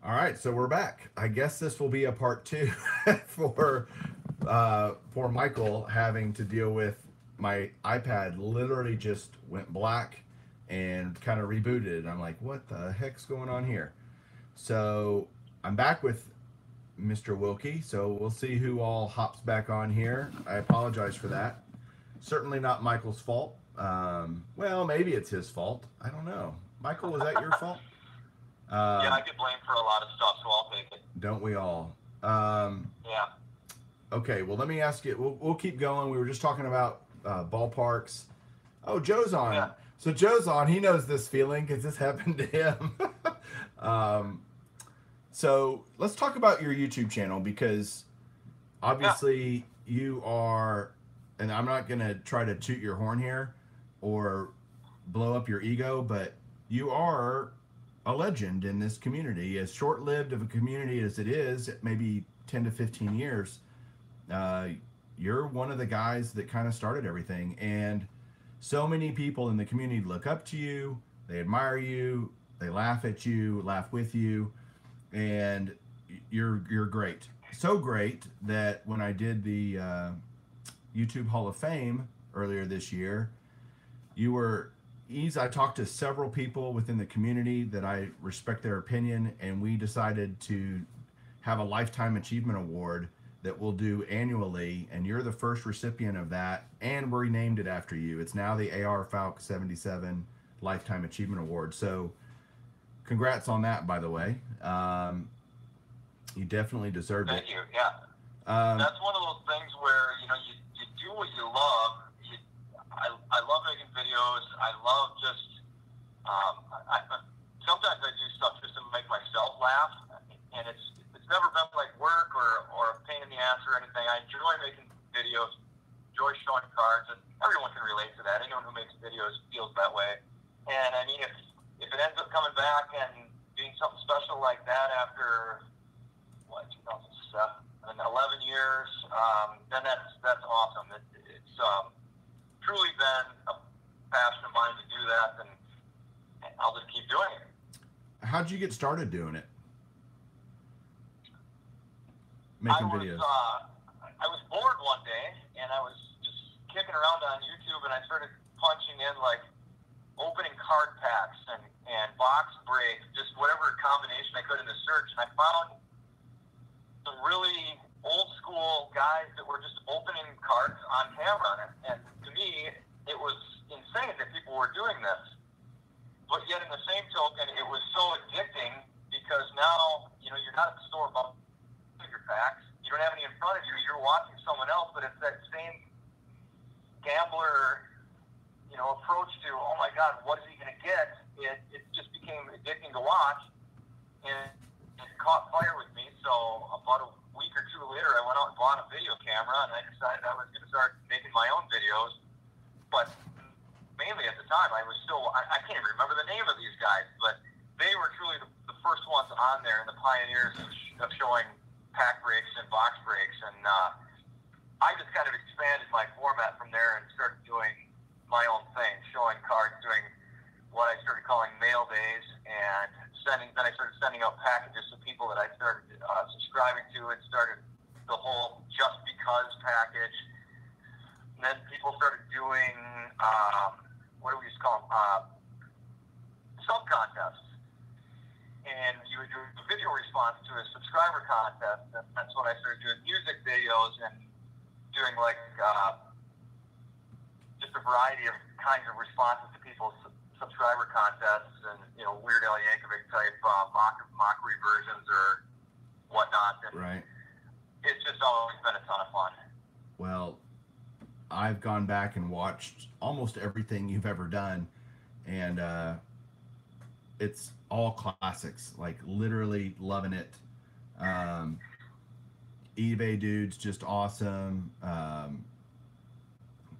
All right, so we're back. I guess this will be a part two for Michael having to deal with my iPad. Literally just went black and kind of rebooted. I'm like, what the heck's going on here? So I'm back with Mr. Wilkie. So we'll see who all hops back on here. I apologize for that. Certainly not Michael's fault. Well, maybe it's his fault. I don't know. Michael, was that your fault? Yeah, I get blamed for a lot of stuff, so I'll take it. Don't we all? Yeah. Okay, well, let me ask you. We'll keep going. We were just talking about ballparks. Oh, Joe's on. Yeah. So Joe's on. He knows this feeling because this happened to him. So let's talk about your YouTube channel because obviously you are, and I'm not going to try to toot your horn here or blow up your ego, but you are a legend in this community. As short-lived of a community as it is, maybe 10 to 15 years, you're one of the guys that kind of started everything. And so many people in the community look up to you, they admire you, they laugh at you, laugh with you, and you're great. So great that when I did the YouTube Hall of Fame earlier this year, you were I talked to several people within the community that I respect their opinion, and we decided to have a Lifetime Achievement Award that we'll do annually, and you're the first recipient of that, and we named it after you. It's now the Arfalc77 Lifetime Achievement Award. So congrats on that, by the way. You definitely deserved it. Thank you. Yeah. That's one of those things where, you do what you love. I love making videos. I love just, sometimes I do stuff just to make myself laugh, and it's never been like work or a pain in the ass or anything. I enjoy making videos, enjoy showing cards, and everyone can relate to that. Anyone who makes videos feels that way. And I mean, if it ends up coming back and being something special like that after 2007, 11 years, then that's awesome. It's truly been a passion of mine to do that, and I'll just keep doing it. How'd you get started doing it? Making videos. I was bored one day, and I was just kicking around on YouTube, and I started punching in like opening card packs and box breaks, just whatever combination I could in the search, and I found some really old school guys that were just opening cards on camera, and to me, it was insane that people were doing this. But yet, in the same token, it was so addicting because now, you're not at the store buying your packs. You don't have any in front of you. You're watching someone else, but it's that same gambler, approach to, oh my God, what is he going to get? It just became addicting to watch, and it caught fire with me. So about a week or two later, I went out and bought a video camera, and I decided I was going to start making my own videos. But mainly at the time, I was still, I can't even remember the name of these guys, but they were truly the first ones on there and the pioneers of showing pack breaks and box breaks. And I just kind of expanded my format from there and started doing my own thing, showing cards, doing what I started calling mail days, and then I started sending out packages to people that I started subscribing to, and started the whole Just Because package. And then people started doing, what do we used to call them, sub-contests. And you would do a video response to a subscriber contest, and that's when I started doing music videos and doing like just a variety of kinds of responses to people's subscriber contests, and Weird Al Yankovic type mockery versions or whatnot. And right. It's just always been a ton of fun. Well, I've gone back and watched almost everything you've ever done, and it's all classics. Like literally loving it. eBay dude's just awesome.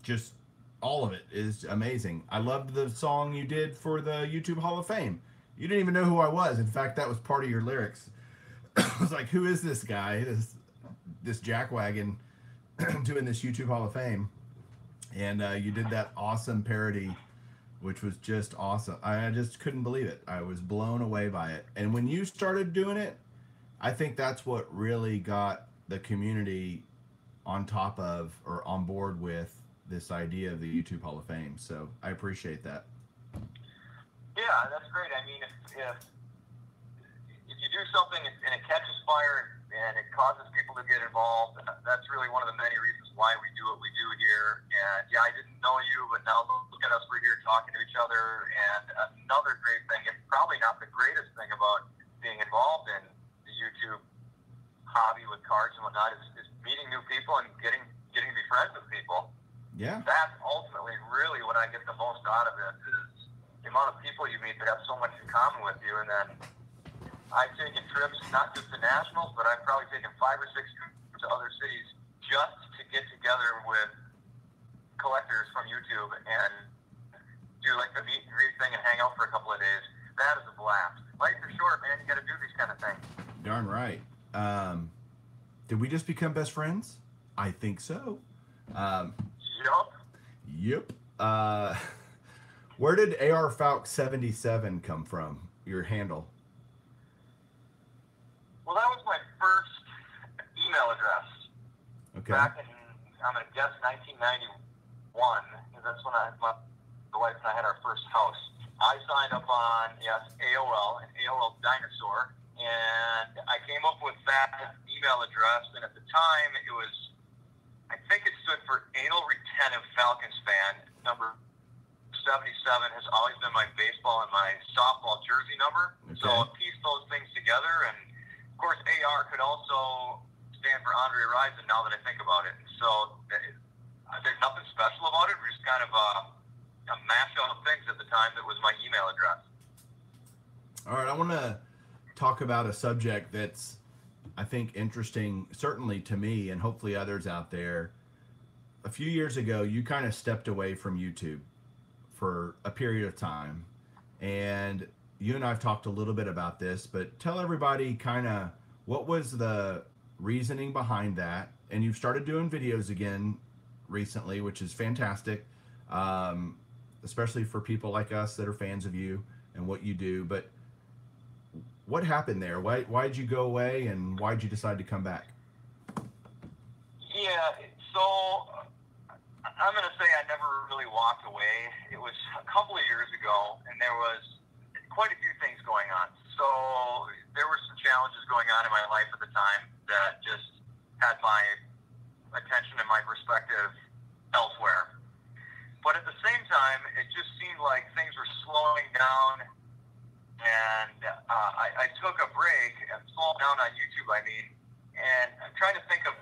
Just all of it is amazing. I loved the song you did for the YouTube Hall of Fame. You didn't even know who I was. In fact, that was part of your lyrics. I was like, who is this guy? This jackwagon doing this YouTube Hall of Fame. And you did that awesome parody which was just awesome. I just couldn't believe it. I was blown away by it. And when you started doing it, I think that's what really got the community on top of or on board with this idea of the YouTube Hall of Fame. So I appreciate that. Yeah, that's great. I mean, if you do something and it catches fire and it causes people to get involved, that's really one of the many reasons why we do what we do here. And yeah, I didn't know you, but now look at us. We're here talking to each other. And another great thing, and probably not the greatest thing about being involved in the YouTube hobby with cards and whatnot, is meeting new people and getting to be friends with people. Yeah. That's ultimately really what I get the most out of it, is the amount of people you meet that have so much in common with you. And then I've taken trips, not just to nationals, but I've probably taken 5 or 6 trips to other cities just to get together with collectors from YouTube and do like the meet and greet thing and hang out for a couple of days. That is a blast. Life is short, man. You got to do these kind of things. Darn right. Did we just become best friends? I think so. Yep. Where did Arfalc77 come from? Your handle? Well, that was my first email address. Okay. Back in, I'm going to guess, 1991, because that's when my wife and I had our first house. I signed up on, AOL, and AOL Dinosaur, and I came up with that email address, and at the time, it was, I think it stood for Anal Retentive Falcons Fan. Number 77 has always been my baseball and my softball jersey number. Okay. So I pieced those things together, and of course, AR could also stand for Andre Rison now that I think about it. So there's nothing special about it. We're just kind of a mashup of things at the time that was my email address. All right, I want to talk about a subject that's, I think, interesting, certainly to me and hopefully others out there. A few years ago, you kind of stepped away from YouTube for a period of time, and you and I have talked a little bit about this, but tell everybody kind of what was the reasoning behind that. And you've started doing videos again recently, which is fantastic, especially for people like us that are fans of you and what you do. But what happened there? Why'd you go away, and why'd you decide to come back? Yeah, so I'm going to say I never really walked away. It was a couple of years ago, and there was quite a few things going on. So there were some challenges going on in my life at the time that just had my attention and my perspective elsewhere. But at the same time, it just seemed like things were slowing down, and I took a break, slowing down on YouTube, I mean, and I'm trying to think of,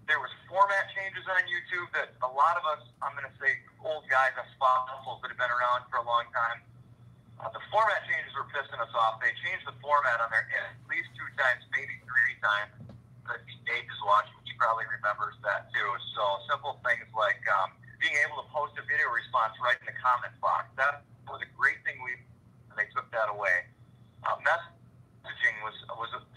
there was format changes on YouTube that a lot of us, I'm going to say old guys, us fossils that have been around for a long time, the format changes were pissing us off. They changed the format on there at least 2 times, maybe 3 times. Dave is watching. He probably remembers that too. So simple things like being able to post a video response right in the comment box. That was a great thing. And they took that away. Messaging was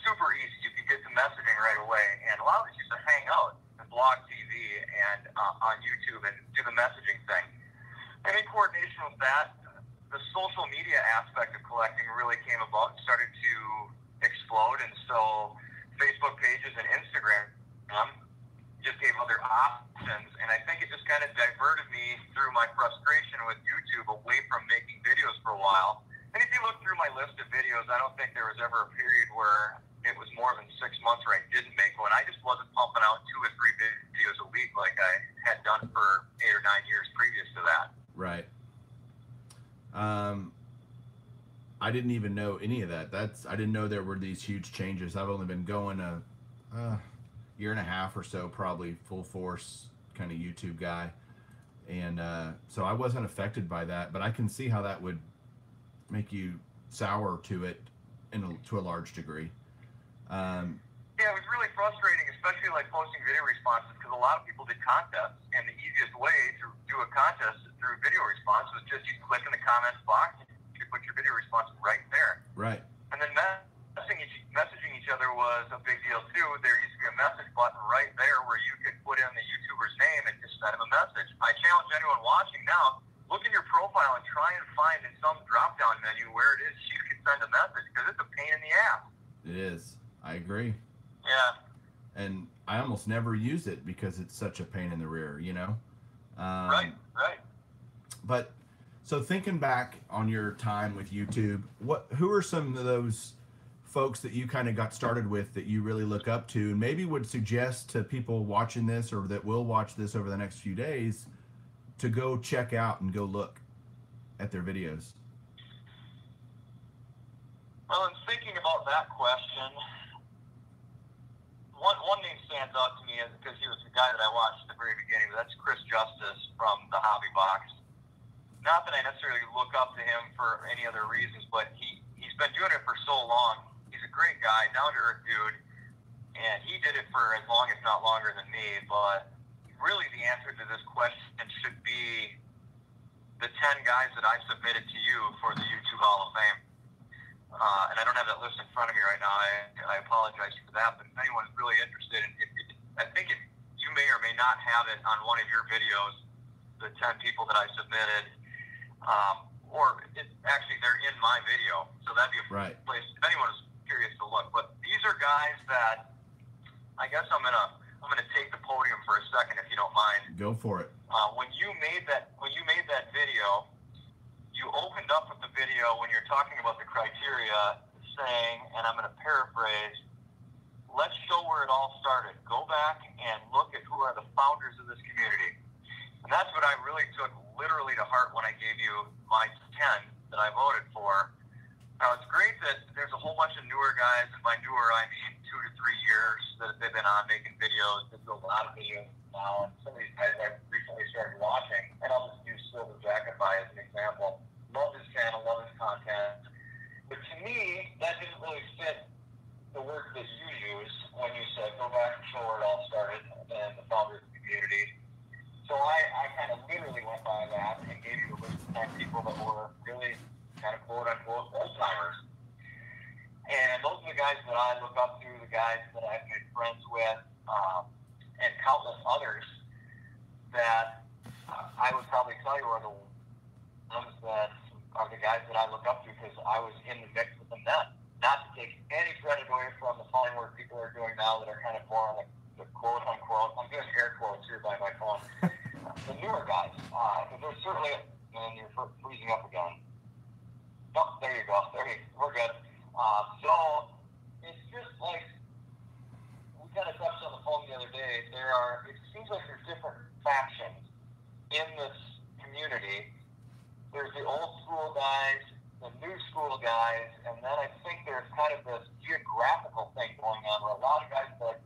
super easy. You could get to messaging right away, and a lot of us used to hang out and blog TV and on YouTube and do the messaging thing. And in coordination with that, the social media aspect of collecting really came about and started to explode. And so Facebook pages and Instagram just gave other options. And I think it just kind of diverted me through my frustration with YouTube away from making videos for a while. And if you look through my list of videos, I don't think there was ever a period where it was more than 6 months where I didn't make one. I just wasn't pumping out 2 or 3 videos a week like I had done for 8 or 9 years previous to that. Right. I didn't even know any of that. I didn't know there were these huge changes. I've only been going a year and a half or so, probably full force kind of YouTube guy. And so I wasn't affected by that, but I can see how that would make you sour to it to a large degree. Yeah, it was really frustrating, especially like posting video responses, because a lot of people did contests, and the easiest way to do a contest through video response was just you click in the comments box, you put your video response right there. Right. And then messaging each other was a big deal too. There used to be a message button right there where you could put in the YouTuber's name and just send him a message. I challenge anyone watching now, look in your profile and try and find in some drop-down menu where it is you can send a message, because it's a pain in the ass. It is. I agree. Yeah. And I almost never use it because it's such a pain in the rear, you know? Right. But so thinking back on your time with YouTube, who are some of those folks that you kind of got started with that you really look up to, and maybe would suggest to people watching this or that will watch this over the next few days to go check out and go look at their videos? Well, in thinking about that question, one name stands out to me because he was the guy that I watched at the very beginning. That's Chris Justice from the Hobby Box. Not that I necessarily look up to him for any other reasons, but he's been doing it for so long. He's a great guy, down-to-earth dude, and he did it for as long, if not longer, than me. But really the answer to this question should be the 10 guys that I submitted to you for the YouTube Hall of Fame. And I don't have that list in front of me right now. I apologize for that. But if anyone's really interested in it, I think you may or may not have it on one of your videos, the 10 people that I submitted. Actually, they're in my video. So that'd be a place if anyone is curious to look. But these are guys that I guess I'm gonna take the podium for a second, if you don't mind. Go for it. When you made that video, you opened up with the video when you're talking about the criteria, saying, and I'm going to paraphrase, let's show where it all started. Go back and look at who are the founders of this community. And that's what I really took literally to heart when I gave you my 10 that I voted for. Now, it's great that there's a whole bunch of newer guys, and by newer I mean 2 to 3 years that they've been on making videos. They do a lot of videos now, and some of these guys I've recently started watching, and I'll just use Silver Jackify as an example. Love his channel, love his content. But to me, that didn't really fit the words that you used when you said, go back and show where it all started and the founders of the community. So I kind of literally went by that and gave you a list of 10 people that were really kind of quote-unquote old-timers. And those are the guys that I look up to, the guys that I've made friends with, and countless others that I would probably tell you are the ones that are the guys that I look up to because I was in the mix with them then. Not to take any credit away from the following work people are doing now that are kind of more on the quote-unquote, I'm doing air quotes here by my phone, the newer guys. There's certainly, and you're freezing up again. Oh, there you go. We're good. So it's just like we kind of touched on the phone the other day. It seems like there's different factions in this community. There's the old school guys, the new school guys, and then I think there's kind of this geographical thing going on where a lot of guys like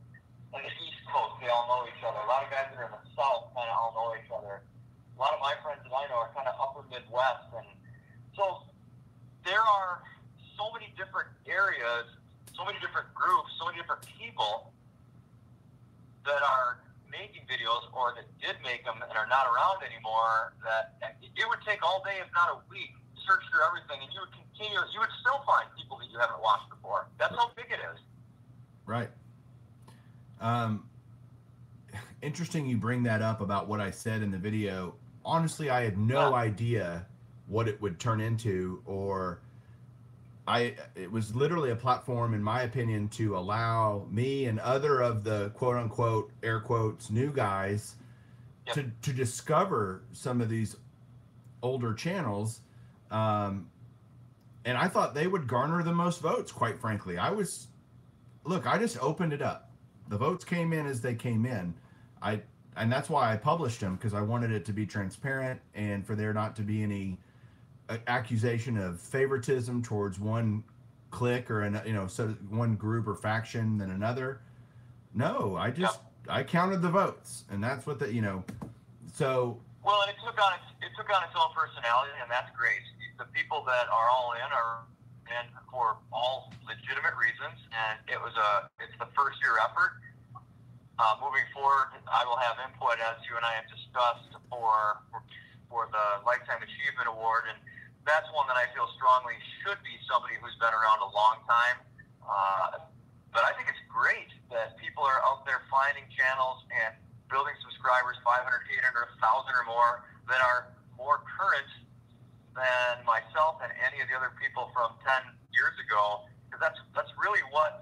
on the East Coast, they all know each other. A lot of guys that are in the South kind of all know each other. A lot of my friends that I know are kind of upper Midwest, and so there are so many different areas, so many different groups, so many different people that are making videos or that did make them and are not around anymore, that it would take all day, if not a week, to search through everything, and you would still find people that you haven't watched before. That's how big it is. Right. Interesting you bring that up about what I said in the video. Honestly, I had no idea what it would turn into, or it was literally a platform, in my opinion, to allow me and other of the quote unquote, air quotes, new guys to discover some of these older channels. And I thought they would garner the most votes, quite frankly. I just opened it up. The votes came in as they came in. And that's why I published them, because I wanted it to be transparent and for there not to be any accusation of favoritism towards one clique or so one group or faction than another. No, I counted the votes, and that's what so. Well, and it took on its own personality, and that's great. The people that are all in are in for all legitimate reasons, and it's the first year effort. Moving forward, I will have input, as you and I have discussed, for the Lifetime Achievement Award, and that's one that I feel strongly should be somebody who's been around a long time. But I think it's great that people are out there finding channels and building subscribers, 500, 800, 1,000 or more, that are more current than myself and any of the other people from 10 years ago, because that's really what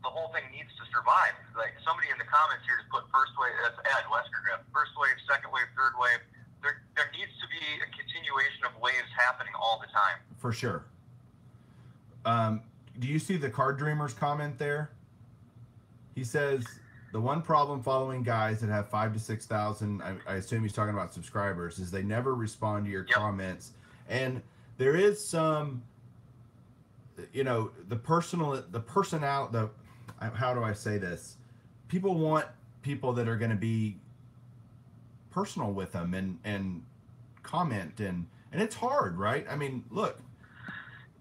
the whole thing needs to survive. Like somebody in the comments here just put first wave, that's Ed Westergriff, first wave, second wave, third wave. There needs to be a continuation of waves happening all the time. For sure. Do you see the Card Dreamer's comment there? He says, the one problem following guys that have 5,000 to 6,000, I assume he's talking about subscribers, is they never respond to your comments. And there is some, you know, how do I say this? People want people that are going to be personal with them and comment, and it's hard, right? I mean, look,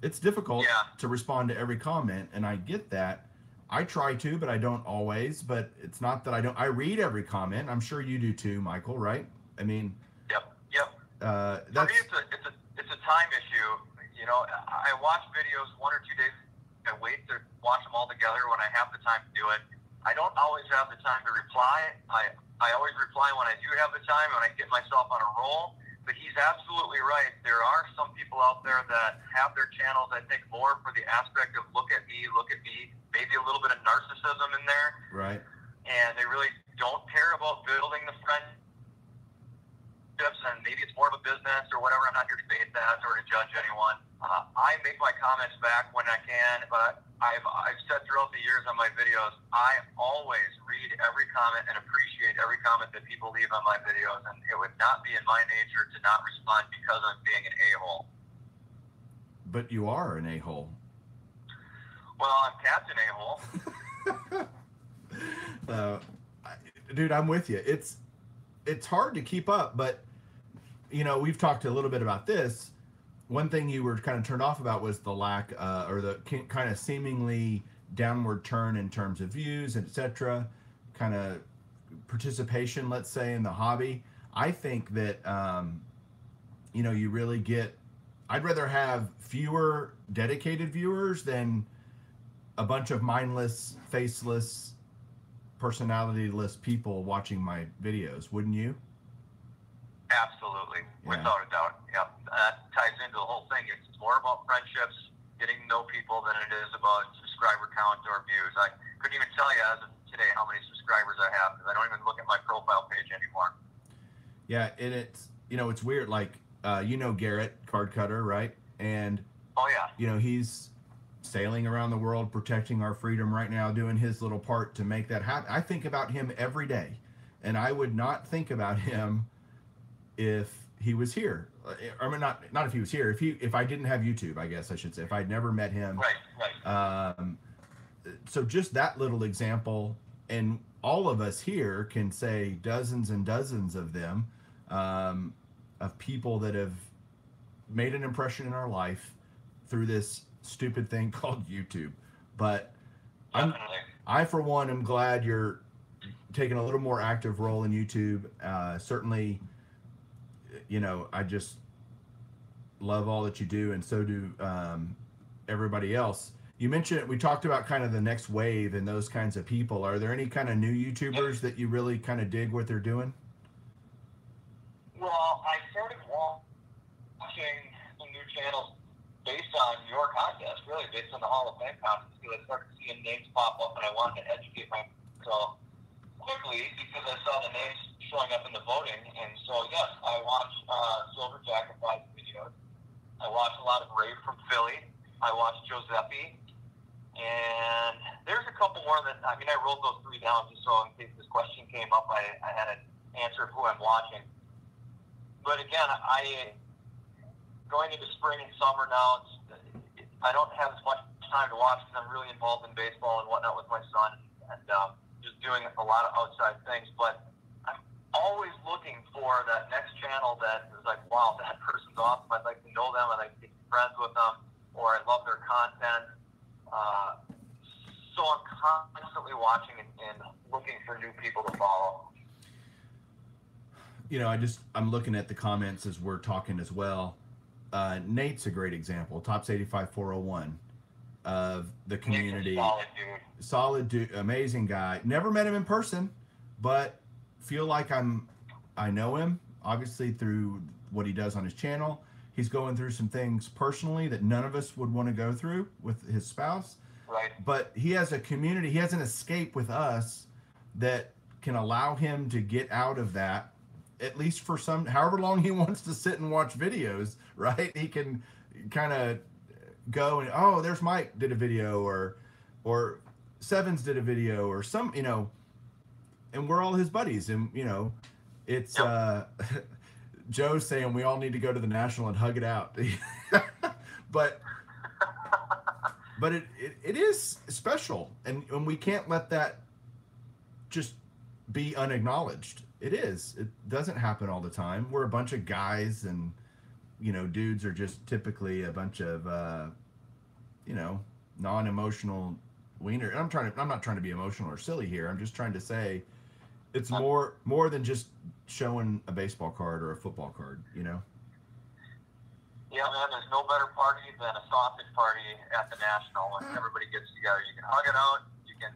it's difficult to respond to every comment, and I get that. I try to, but I don't always. But it's not that I don't. I read every comment. I'm sure you do too, Michael, right? I mean, yep. That's, for me, it's a time issue. You know, I watch videos 1 or 2 days. I wait to watch them all together when I have the time to do it. I don't always have the time to reply. I always reply when I do have the time, when I get myself on a roll. But he's absolutely right. There are some people out there that have their channels, I think, more for the aspect of look at me, maybe a little bit of narcissism in there. Right. And they really don't care about building the friendships, and maybe it's more of a business or whatever. I'm not here to debate that or to judge anyone. I make my comments back when I can, but I've said throughout the years on my videos, I always read every comment and appreciate every comment that people leave on my videos, and it would not be in my nature to not respond because I'm being an a-hole. But you are an a-hole. Well, I'm Captain A-hole. Dude, I'm with you. It's hard to keep up, but you know, we've talked a little bit about this. One thing you were kind of turned off about was the lack or the kind of seemingly downward turn in terms of views, etc., kind of participation, let's say, in the hobby. I think that you know, you really get, I'd rather have fewer dedicated viewers than a bunch of mindless, faceless, personality-less people watching my videos, wouldn't you? Absolutely, without a doubt. Yep, that ties into the whole thing. It's more about friendships, getting to know people, than it is about subscriber count or views. I couldn't even tell you as of today how many subscribers I have, because I don't even look at my profile page anymore. Yeah, and it's, you know, it's weird. Like, you know, Garrett Card Cutter, right? And oh yeah, you know, he's sailing around the world protecting our freedom right now, doing his little part to make that happen. I think about him every day, and I would not think about him if he was here. I mean, not if he was here. If I didn't have YouTube, I guess I should say. If I'd never met him. Right. So just that little example, and all of us here can say dozens and dozens of them, of people that have made an impression in our life through this stupid thing called YouTube. But I for one am glad you're taking a little more active role in YouTube. Certainly, you know, I just love all that you do, and so do everybody else. You mentioned, we talked about kind of the next wave and those kinds of people. Are there any kind of new YouTubers that you really kind of dig what they're doing? Well, I started watching some new channels based on your contest, really based on the Hall of Fame contest, because I started seeing names pop up, and I wanted to educate myself quickly because I saw the names showing up in the voting. And so, yes, I watch Silver Sacrifice videos. I watch a lot of Ray from Philly. I watch Giuseppe. And there's a couple more that, I mean, I wrote those 3 down just so in case this question came up, I had an answer of who I'm watching. But again, going into spring and summer now, I don't have as much time to watch because I'm really involved in baseball and whatnot with my son, and just doing a lot of outside things. But I'm always looking for that next channel that is like, wow, that person's awesome. I'd like to know them. I'd like to be friends with them, or I love their content. So I'm constantly watching and looking for new people to follow. You know, I'm looking at the comments as we're talking as well. Nate's a great example. Tops 85 401 of the community. Solid dude, amazing guy. Never met him in person, but feel like I know him. obviously through what he does on his channel. He's going through some things personally that none of us would want to go through with his spouse. Right. But he has a community, he has an escape with us that can allow him to get out of that, at least for some, however long he wants to sit and watch videos, right? He can kind of go and, oh, there's Mike did a video, or Sevens did a video, or some, you know, and we're all his buddies. And, you know, it's, Joe's saying we all need to go to the National and hug it out. but it is special, and we can't let that just be unacknowledged. It doesn't happen all the time. We're a bunch of guys, and, you know, dudes are just typically a bunch of you know, non-emotional wiener. And I'm not trying to be emotional or silly here. I'm just trying to say it's more than just showing a baseball card or a football card, you know. Yeah, man, there's no better party than a sausage party at the National when everybody gets together. You can hug it out. You can,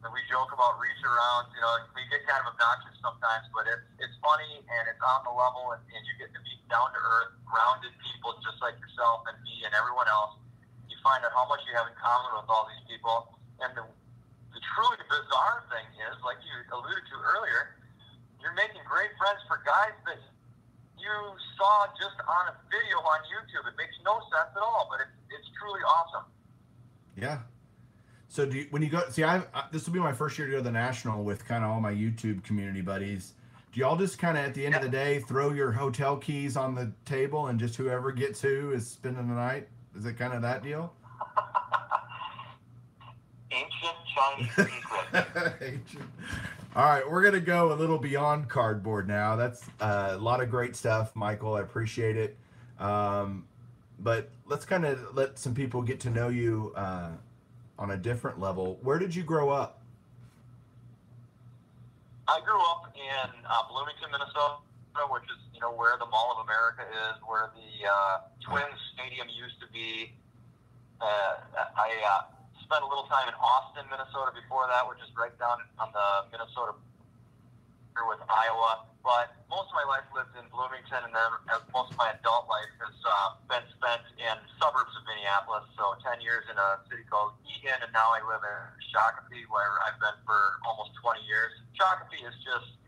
and we joke about reach arounds. You know, we get kind of obnoxious sometimes, but it's funny and it's on the level, and you get to meet down to earth, grounded people just like yourself and me and everyone else. You find out how much you have in common with all these people. And the truly bizarre thing is, like you alluded to earlier, you're making great friends for guys that you saw just on a video on YouTube. It makes no sense at all, but it's truly awesome. Yeah. So when you go, see, this will be my first year to go to the National with kind of all my YouTube community buddies. Do y'all just kind of at the end of the day throw your hotel keys on the table and just whoever gets who is spending the night? Is it kind of that deal? Ancient Chinese secret. Ancient. All right, we're going to go a little beyond cardboard now. That's a lot of great stuff, Michael. I appreciate it. But let's kind of let some people get to know you on a different level. Where did you grow up? I grew up in Bloomington, Minnesota, which is, you know, where the Mall of America is, where the Twins Stadium used to be. I spent a little time in Austin, Minnesota before that, which is right down on the Minnesota border with Iowa. But most of my life lived in Bloomington, and then most of my adult life has been spent in suburbs of Minneapolis. So 10 years in a city called Eagan, and now I live in Shakopee, where I've been for almost 20 years. Shakopee is just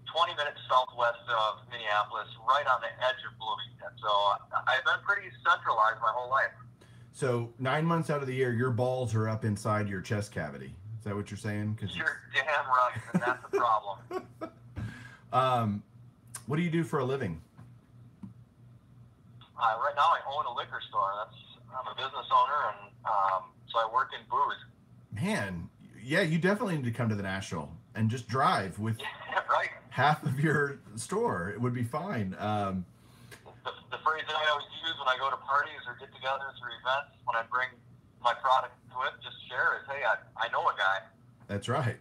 20 minutes southwest of Minneapolis, right on the edge of Bloomington. So I've been pretty centralized my whole life. So 9 months out of the year, your balls are up inside your chest cavity. Is that what you're saying? You're damn right, and that's the problem. What do you do for a living? Right now, I own a liquor store. I'm a business owner, and so I work in booze. Man, yeah, you definitely need to come to the National and just drive with right. half of your store. It would be fine. The phrase that I always use when I go to parties or get-togethers or events, when I bring my product to it, just share is, hey, I know a guy. That's right.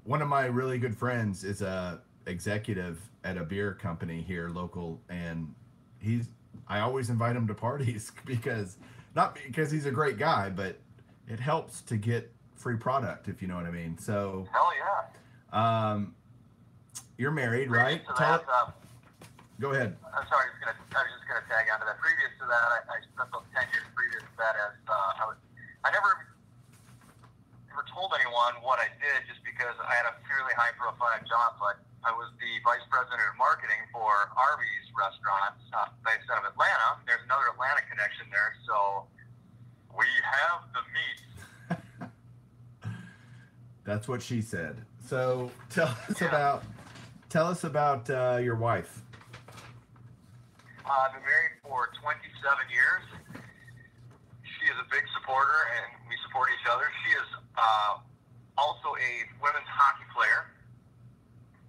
One of my really good friends is a executive at a beer company here local, and I always invite him to parties not because he's a great guy, but it helps to get free product, if you know what I mean. So hell yeah. You're married, right? Go ahead. I'm sorry, I was just gonna tag onto that. Previous to that, I spent those 10 years previous to that as I never told anyone what I did, just because I had a fairly high profile job, but I was the vice president of marketing for Arby's restaurants based out of Atlanta. There's another Atlanta connection there, so we have the meat. That's what she said. So tell us about your wife. I've been married for 27 years. She is a big supporter, and we support each other. She is also a women's hockey player.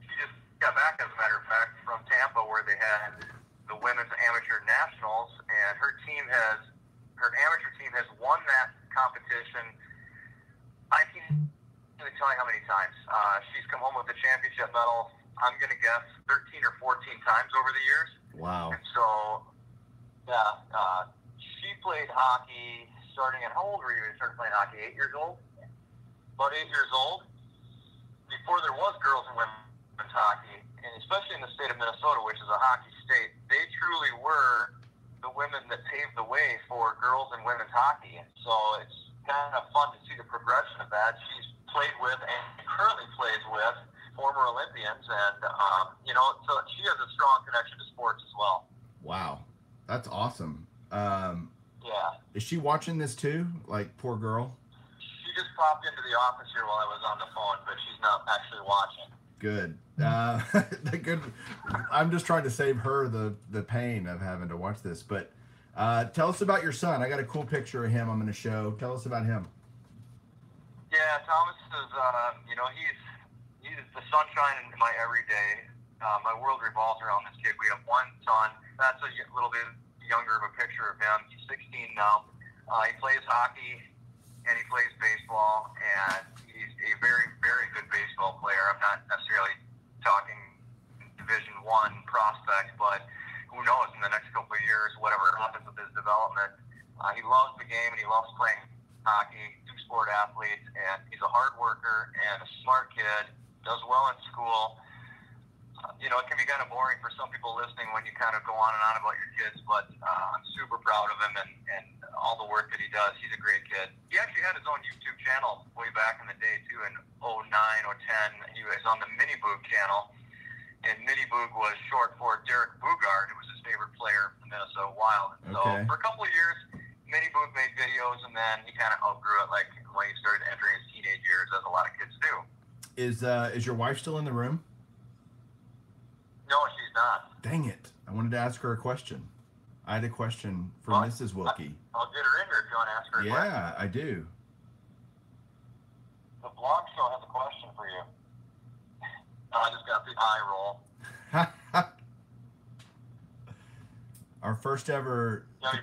She just got back, as a matter of fact, from Tampa, where they had the women's amateur nationals, and her amateur team has won that competition. I can't really tell you how many times. She's come home with the championship medal, I'm going to guess 13 or 14 times over the years. Wow. And so, yeah, she played hockey starting at, how old were you when you started playing hockey? 8 years old? About 8 years old. Before there was girls and women's hockey. and especially in the state of Minnesota, which is a hockey state, they truly were the women that paved the way for girls and women's hockey. And so it's kind of fun to see the progression of that. She's played with and currently plays with former Olympians, and so she has a strong connection to sports as well. Wow, that's awesome. Yeah. Is she watching this too? Like, poor girl. She just popped into the office here while I was on the phone, but she's not actually watching. Good. Good. I'm just trying to save her the pain of having to watch this. But tell us about your son. I got a cool picture of him I'm going to show. Tell us about him. Yeah, Thomas is, he's the sunshine in my everyday. My world revolves around this kid. We have one son. That's a little bit younger of a picture of him. He's 16 now. He plays hockey and he plays baseball, and he's a very, very good baseball player. I'm not necessarily talking Division I prospect, but who knows, in the next couple of years, whatever happens with his development. He loves the game and he loves playing hockey, two-sport athlete, and he's a hard worker and a smart kid, does well in school. It can be kind of boring for some people listening when you kind of go on and on about your kids, but I'm super proud of him and all the work that he does. He's a great kid. He actually had his own YouTube channel way back in the day, too, in 09 or 10. He was on the Mini Boog channel, and Mini Boog was short for Derek Boogaard, who was his favorite player in the Minnesota Wild. And so for a couple of years, Mini Boog made videos, and then he kind of outgrew it, like when he started entering his teenage years, as a lot of kids do. Is your wife still in the room? No, she's not. Dang it. I wanted to ask her a question. I had a question for Mrs. Wilkie. I'll get her in here if you want to ask her a question. Yeah, I do. The blog show has a question for you. I just got the eye roll. Our first ever... You want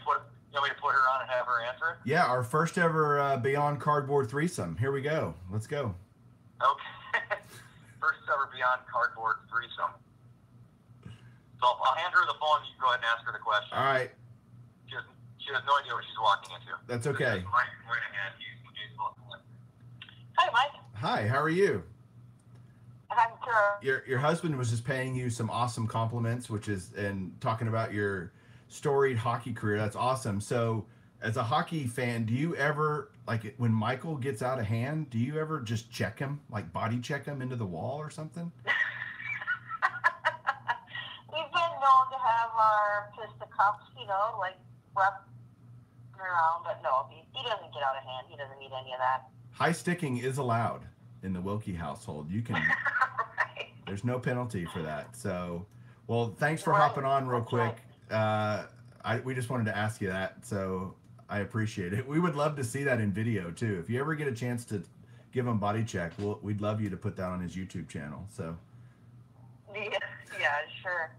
me to put her on and have her answer it? Yeah, our first ever Beyond Cardboard threesome. Here we go. Let's go. Okay. First ever Beyond Cardboard threesome. So I'll hand her the phone. You can go ahead and ask her the question. All right. She has no idea what she's walking into. That's okay. Hi, Mike. Hi, how are you? I'm good. Your husband was just paying you some awesome compliments, and talking about your storied hockey career. That's awesome. So, as a hockey fan, do you ever, like when Michael gets out of hand, do you ever just check him, like body check him into the wall or something? We've been known to have our fisticuffs, like rough around, but no, he doesn't get out of hand. He doesn't need any of that. High sticking is allowed in the Wilkie household. You can. Right. There's no penalty for that. So, well, thanks for hopping on real quick. We just wanted to ask you that, so I appreciate it. We would love to see that in video too. If you ever get a chance to give him body check, we'd love you to put that on his YouTube channel. So. Yeah, sure.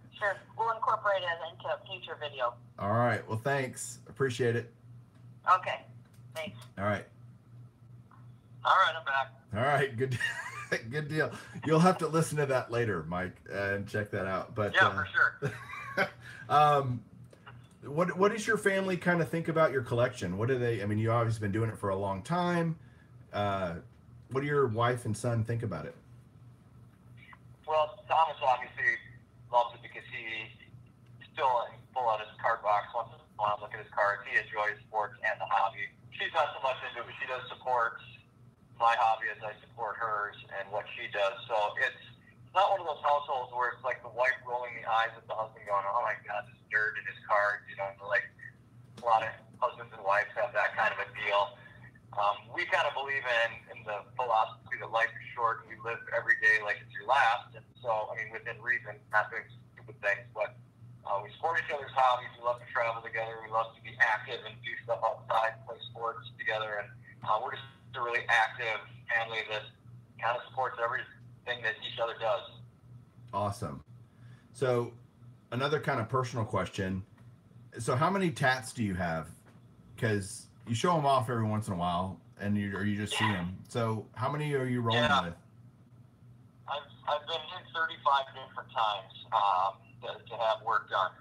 We'll incorporate it into a future video. All right. Well, thanks. Appreciate it. Okay. Thanks. All right. All right, I'm back. All right. Good. Good deal. You'll have to listen to that later, Mike, and check that out. But yeah, for sure. What does your family kind of think about your collection? What do they? I mean, you obviously been doing it for a long time. What do your wife and son think about it? Well, Thomas obviously loves it because he still pull out his card box once in a while, look at his cards. He enjoys sports and the hobby. She's not so much into it, but she does support my hobby as I support hers and what she does. So it's not one of those households where it's like the wife rolling the eyes at the husband going, oh my God, this nerd in his cards. Like a lot of husbands and wives have that kind of a deal. We kind of believe in the philosophy that life is short and we live every day like it's your last. And so, within reason, not doing stupid things, but we support each other's hobbies. We love to travel together. We love to be active and do stuff outside, play sports together. And we're just a really active family that kind of supports everything that each other does. Awesome. So another kind of personal question. So how many tats do you have? Because you show them off every once in a while, and you just see them. So how many are you rolling with? I've been in 35 different times to have work done.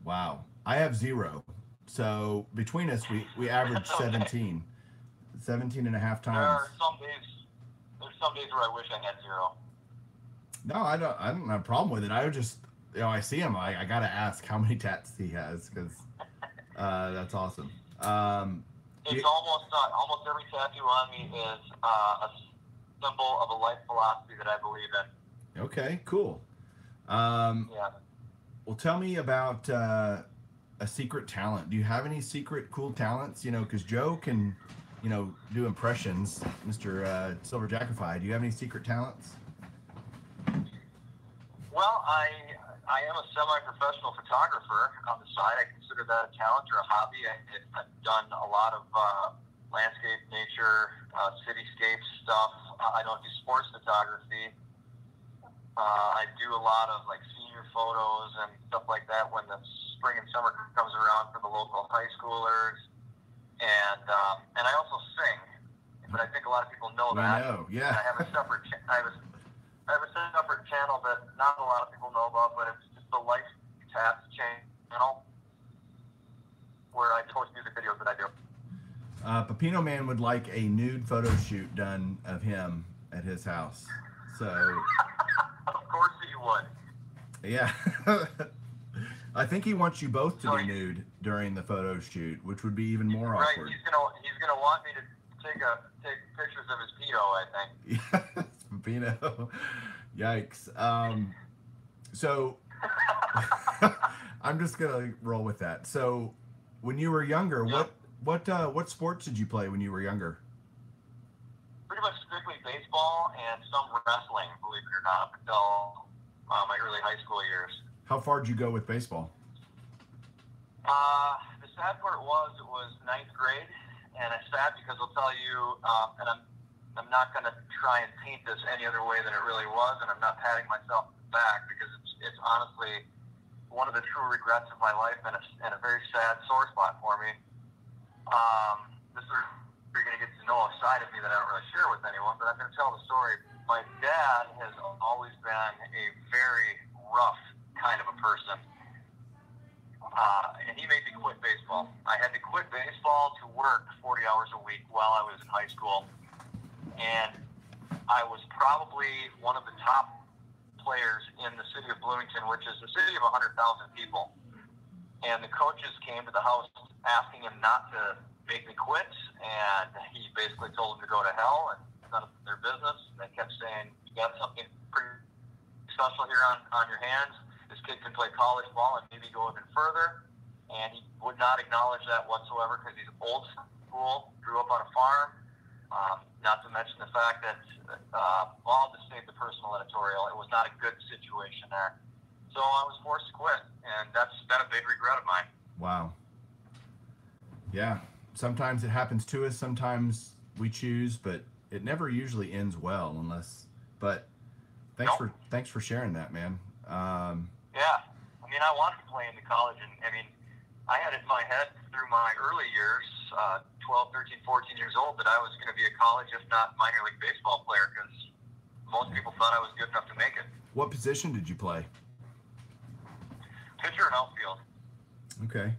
Wow. I have 0. So between us, we average 17. 17 and a half times. There's some days where I wish I had 0. No, I don't have a problem with it. I would just, I see him. I gotta ask how many tats he has because that's awesome. It's almost every tattoo on me is a symbol of a life philosophy that I believe in. Okay, cool. Yeah. Well, tell me about a secret talent. Do you have any secret cool talents? Because Joe can, do impressions, Mr. Silver Jackify. Do you have any secret talents? Well, I am a semi-professional photographer on the side. I consider that a talent or a hobby. I've done a lot of landscape, nature, cityscape stuff. I don't do sports photography. I do a lot of like senior photos and stuff like that when the spring and summer comes around for the local high schoolers. And I also sing, but I think a lot of people know that. I know, yeah. I have a separate channel that not a lot of people know about, but it's just the Life Tats channel where I post music videos that I do. Pepino Man would like a nude photo shoot done of him at his house. So. Of course he would. Yeah. I think he wants you both to be nude during the photo shoot, which would be even more awkward. Right. He's gonna want me to take pictures of his pedo, I think. Yes, Pepino. Yikes. So I'm just gonna roll with that. So when you were younger, yep. what sports did you play when you were younger? Pretty much strictly baseball and some wrestling, believe it or not, up until my early high school years. How far did you go with baseball? The sad part was it was ninth grade, and it's sad because I'll tell you, and I'm not going to try and paint this any other way than it really was, and I'm not patting myself back because it's honestly one of the true regrets of my life and a very sad sore spot for me. This is you're going to get to know a side of me that I don't really share with anyone, but I'm going to tell the story. My dad has always been a very rough kind of a person, and he made me quit baseball. I had to quit baseball to work 40 hours a week while I was in high school, and I was probably one of the top players in the city of Bloomington, which is a city of 100,000 people, and the coaches came to the house asking him not to make me quit, and he basically told them to go to hell and none of their business. They kept saying, you got something pretty special here on your hands. This kid can play college ball and maybe go even further. And he would not acknowledge that whatsoever because he's old school, grew up on a farm. Not to mention the fact that, I'll just save the personal editorial. It was not a good situation there. So I was forced to quit, and that's been a big regret of mine. Wow. Yeah. Sometimes it happens to us. Sometimes we choose, but it never usually ends well but thanks for sharing that, man. Yeah. I mean, I wanted to play into college, and I mean, I had it in my head through my early years, 12, 13, 14 years old, that I was going to be a college, if not minor league baseball player, because most people thought I was good enough to make it. What position did you play? Pitcher and outfield. Okay.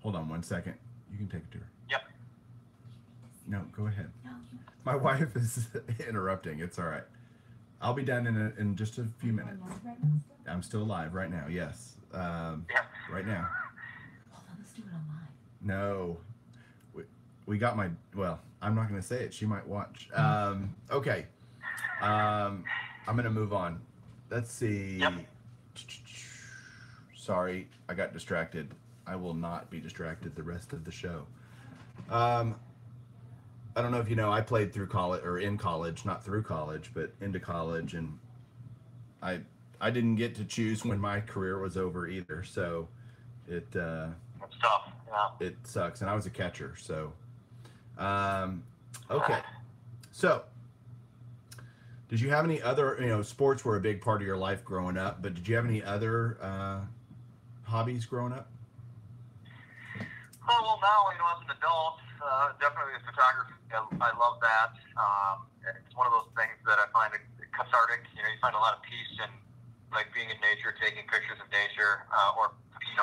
Hold on 1 second. You can take a tour. Yep. No, go ahead. My wife is interrupting. It's all right. I'll be done in just a few minutes. I'm still alive right now. Yes. Right now. Hold on, let's do it online. No. We got well, I'm not going to say it. She might watch. Okay. I'm going to move on. Let's see. Yep. Sorry, I got distracted. I will not be distracted the rest of the show. I don't know if you know, I played through college, or in college, not through college, but into college, and I didn't get to choose when my career was over either, so it's tough. Yeah. It sucks, and I was a catcher, so okay. So did you have any other, sports were a big part of your life growing up, but did you have any other hobbies growing up? Oh, well, now, as an adult, definitely the photography. I love that. It's one of those things that I find cathartic. You find a lot of peace in, like, being in nature, taking pictures of nature, or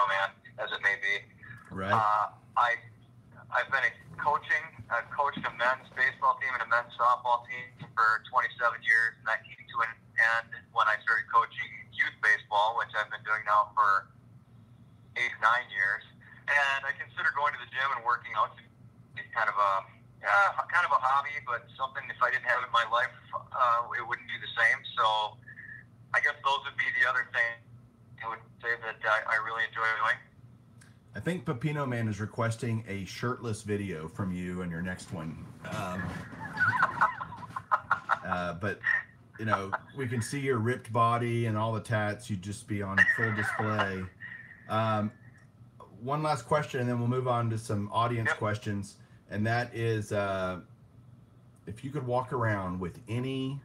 Man, as it may be. Right. I've been a coaching. I've coached a men's baseball team and a men's softball team for 27 years, and that came to an end when I started coaching youth baseball, which I've been doing now for 8 or 9 years. And I consider going to the gym and working out to be kind of a hobby, but something if I didn't have it in my life, it wouldn't be the same. So I guess those would be the other things I would say that I really enjoy doing. I think Pepino Man is requesting a shirtless video from you in your next one. But, you know, we can see your ripped body and all the tats. You'd just be on full display. One last question, and then we'll move on to some audience questions. And that is, if you could walk around with any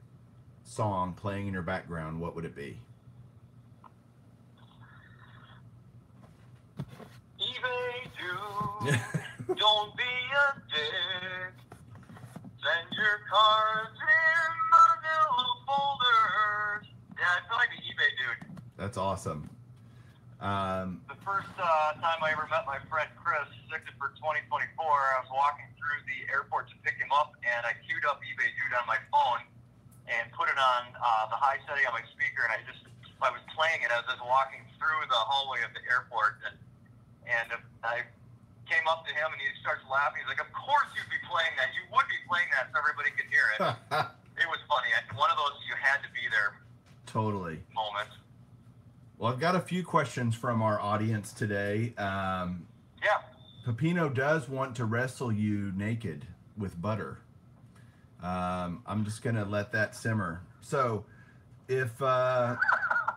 song playing in your background, what would it be? Don't be a dick. Send your cards in manila folders. Yeah, I feel like the eBay dude. That's awesome. The first time I ever met my friend Chris, selected for 2024, I was walking through the airport to pick him up, and I queued up eBay dude on my phone and put it on the high setting on my speaker, and I was playing it as I was walking through the hallway of the airport, and I came up to him, and he starts laughing. He's like, "Of course you'd be playing that. You would be playing that so everybody could hear it." It was funny. One of those you had to be there. Totally. Moments. Well, I've got a few questions from our audience today. Yeah. Pepino does want to wrestle you naked with butter. I'm just going to let that simmer. So if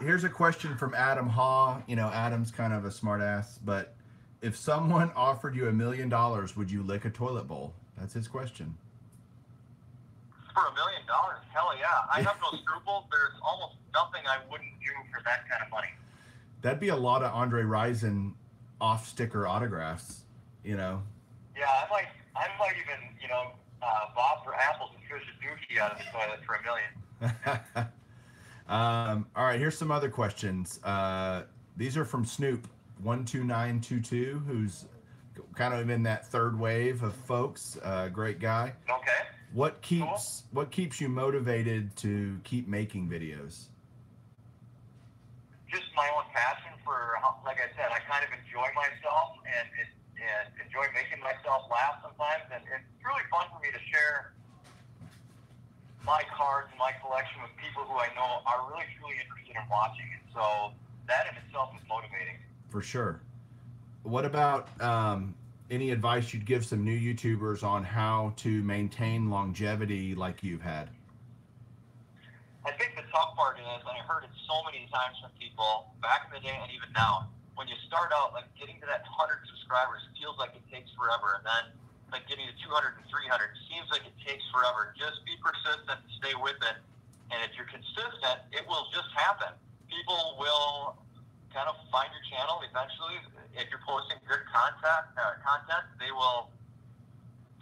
here's a question from Adam Haw. You know, Adam's kind of a smart ass, but if someone offered you $1 million, would you lick a toilet bowl? That's his question. For $1 million? Hell yeah. I have no scruples. There's almost nothing I wouldn't do for that kind of money. That'd be a lot of Andre Rison off-sticker autographs, you know? Yeah, I might even, you know, bob for apples and fish a dookie out of the toilet for $1 million. All right, here's some other questions. These are from Snoop 12922, who's kind of in that third wave of folks. Great guy. Okay. What keeps you motivated to keep making videos? Just my own passion for, like I said, I kind of enjoy myself and enjoy making myself laugh sometimes, and it's really fun for me to share my cards and my collection with people who I know are really truly interested in watching it. So that in itself is motivating. For sure. What about any advice you'd give some new YouTubers on how to maintain longevity like you've had? I think the tough part is, and I heard it so many times from people back in the day and even now, when you start out, like getting to that 100 subscribers feels like it takes forever, and then like getting to 200 and 300 seems like it takes forever. Just be persistent, stay with it, and if you're consistent, it will just happen. People will kind of find your channel eventually. If you're posting good content,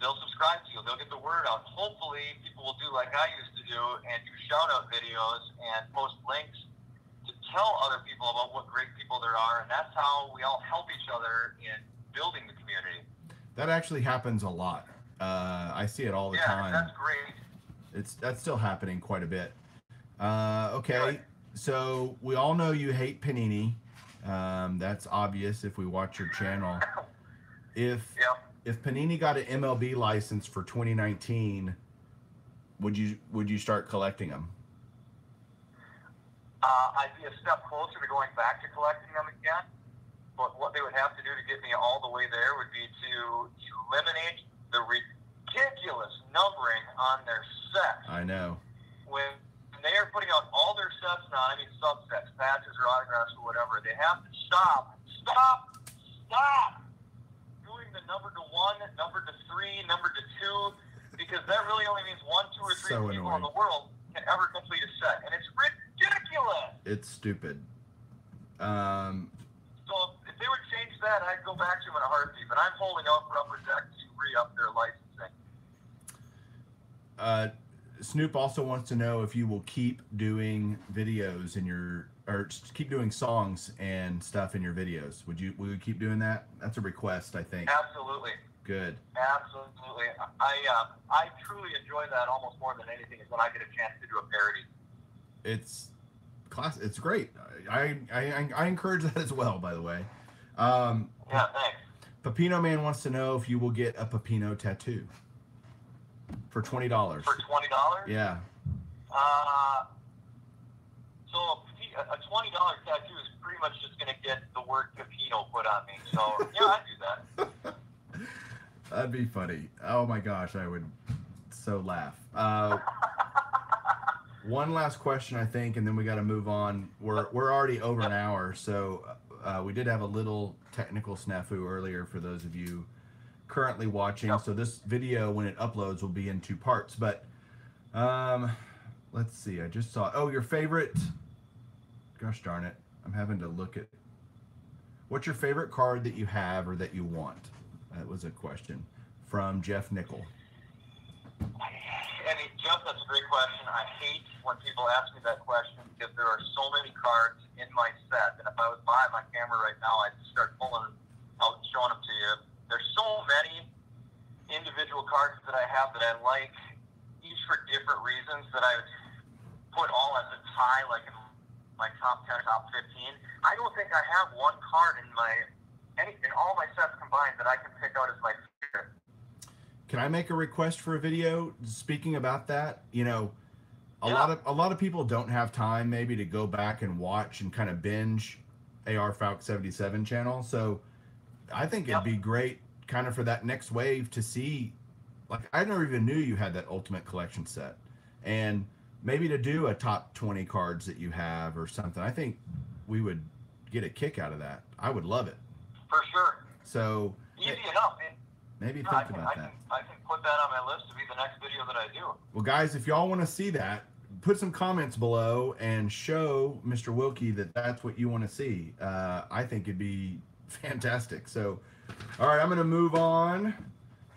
they'll subscribe to you. They'll get the word out. Hopefully, people will do like I used to do and do shout-out videos and post links to tell other people about what great people there are, and that's how we all help each other in building the community. That actually happens a lot. I see it all the time. Yeah, that's great. That's still happening quite a bit. Okay, so we all know you hate Panini. That's obvious if we watch your channel. If Panini got an MLB license for 2019, would you start collecting them? I'd be a step closer to going back to collecting them again. But what they would have to do to get me all the way there would be to eliminate the ridiculous numbering on their sets. I know. When they are putting out all their sets now, I mean subsets, patches or autographs or whatever, they have to stop doing the number to 1, number to 3, number to 2, because that really only means 1, 2, or 3 people in the world can ever complete a set, and it's ridiculous. It's stupid. So if they would change that, I'd go back to them in a heartbeat, but I'm holding out for Upper Deck to re-up their licensing. Snoop also wants to know if you will keep doing videos or keep doing songs and stuff in your videos. Will you keep doing that? That's a request, I think. Absolutely. Good. Absolutely. I truly enjoy that almost more than anything is when I get a chance to do a parody. It's class. It's great. I encourage that as well. By the way. Yeah, thanks. Pepino Man wants to know if you will get a Pepino tattoo for $20. For $20? Yeah. So a $20 tattoo is pretty much just going to get the word Pepino put on me. So yeah, I'd do that. That'd be funny. Oh my gosh, I would so laugh. One last question, I think, and then we got to move on. We're already over an hour, so we did have a little technical snafu earlier for those of you currently watching. Yep. So this video, when it uploads, will be in 2 parts. But let's see. I just saw. Oh, your favorite. Gosh darn it! I'm having to look at. What's your favorite card that you have or that you want? That was a question from Jeff Nickel. I mean, Jeff, that's a great question. I hate when people ask me that question because there are so many cards in my set, and if I was by my camera right now, I'd start pulling out and showing them to you. There's so many individual cards that I have that I like, each for different reasons, that I would put all as a tie, like in my top 10, top 15. I don't think I have one card in all my sets combined that I can pick out as my favorite. Can I make a request for a video? Speaking about that, you know, a lot of people don't have time maybe to go back and watch and kind of binge Arfalc77 channel. So I think it'd be great kind of for that next wave to see, like, I never even knew you had that Ultimate Collection set, and maybe to do a top 20 cards that you have or something. I think we would get a kick out of that. I would love it. For sure. So easy enough, man. Maybe think about that. I can put that on my list to be the next video that I do. Well, guys, if y'all want to see that, put some comments below and show Mr. Wilkie that that's what you want to see. I think it'd be fantastic. So, all right, I'm going to move on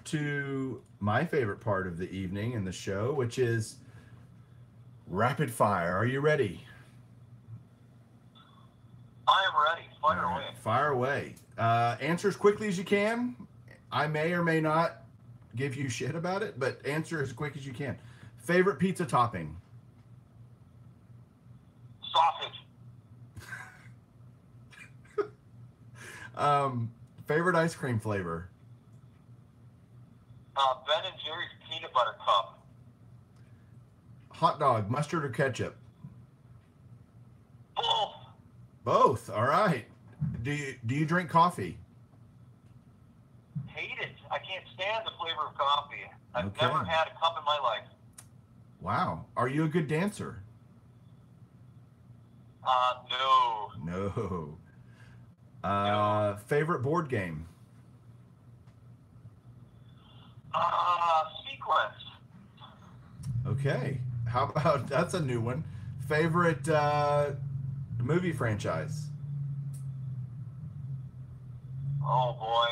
to my favorite part of the evening and the show, which is rapid fire. Are you ready? I am ready. Fire away. Fire away. Answer as quickly as you can. I may or may not give you shit about it, but answer as quick as you can. Favorite pizza topping? Sausage. Favorite ice cream flavor? Ben and Jerry's peanut butter cup. Hot dog, mustard or ketchup? Both. Both. All right. Do you drink coffee? Hate it. I can't stand the flavor of coffee. I've Okay. never had a cup in my life. Wow. Are you a good dancer? No. No. No. Favorite board game? Sequence. Okay. How about, that's a new one. Favorite movie franchise? Oh boy,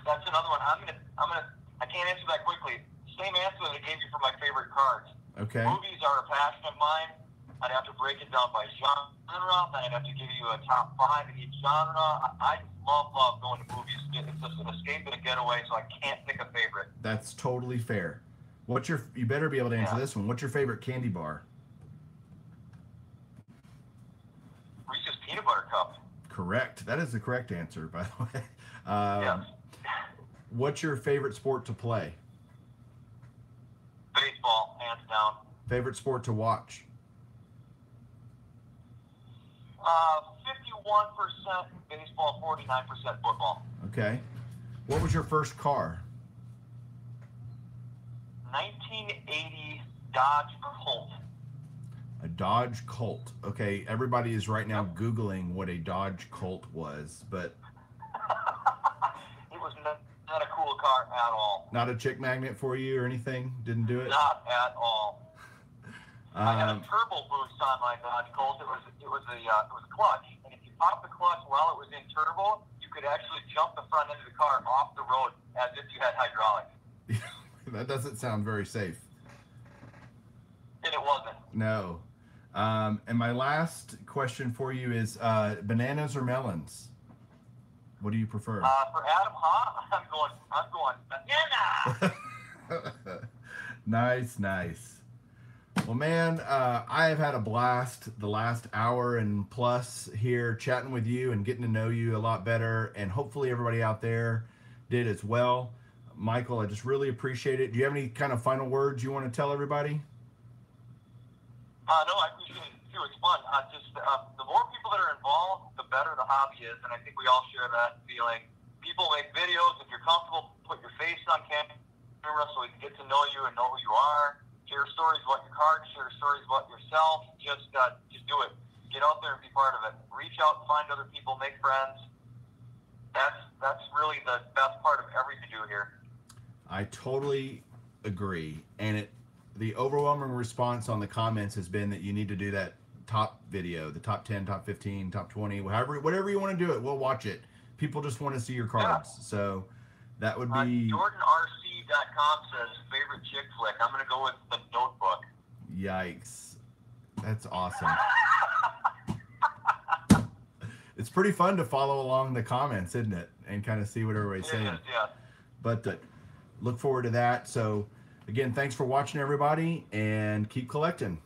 that's another one. I can't answer that quickly. Same answer that I gave you for my favorite cards. Okay. Movies are a passion of mine. I'd have to break it down by genre, then I'd have to give you a top 5 in each genre. I love going to movies. It's just an escape and a getaway, so I can't pick a favorite. That's totally fair. You better be able to answer this one. What's your favorite candy bar? Reese's Peanut Butter Cup. Correct. That is the correct answer, by the way. Yes. What's your favorite sport to play? Baseball, hands down. Favorite sport to watch? 51% baseball, 49% football. Okay. What was your first car? 1980 Dodge Colt. A Dodge Colt. Okay, everybody is right now Googling what a Dodge Colt was, but It was not a cool car at all. not a chick magnet for you or anything? Didn't do it? Not at all. I had a turbo boost on my Dodge Colt. It was a clutch, and if you pop the clutch while it was in turbo, you could actually jump the front end of the car off the road as if you had hydraulics. That doesn't sound very safe. And it wasn't. No. And my last question for you is bananas or melons? What do you prefer? For Adam, I'm going banana. Nice, nice. Well, man, I have had a blast the last hour and plus here chatting with you and getting to know you a lot better, and hopefully everybody out there did as well. Michael, I just really appreciate it. Do you have any kind of final words you want to tell everybody? No, I appreciate it too. It's fun. The more people that are involved, the better the hobby is, and I think we all share that feeling. People make videos. If you're comfortable, put your face on camera so we can get to know you and know who you are. Share stories about your cards. Share stories about yourself. Just do it. Get out there and be part of it. Reach out, find other people, make friends. That's really the best part of everything we do here. I totally agree, and the overwhelming response on the comments has been that you need to do that top video, the top 10, top 15, top 20, whatever you want to do it, we'll watch it. People just want to see your cards. Yeah. So that would be... JordanRC.com says favorite chick flick. I'm going to go with The Notebook. Yikes. That's awesome. It's pretty fun to follow along the comments, isn't it? And kind of see what everybody's saying. It is, yeah. But look forward to that. So, again, thanks for watching, everybody, and keep collecting.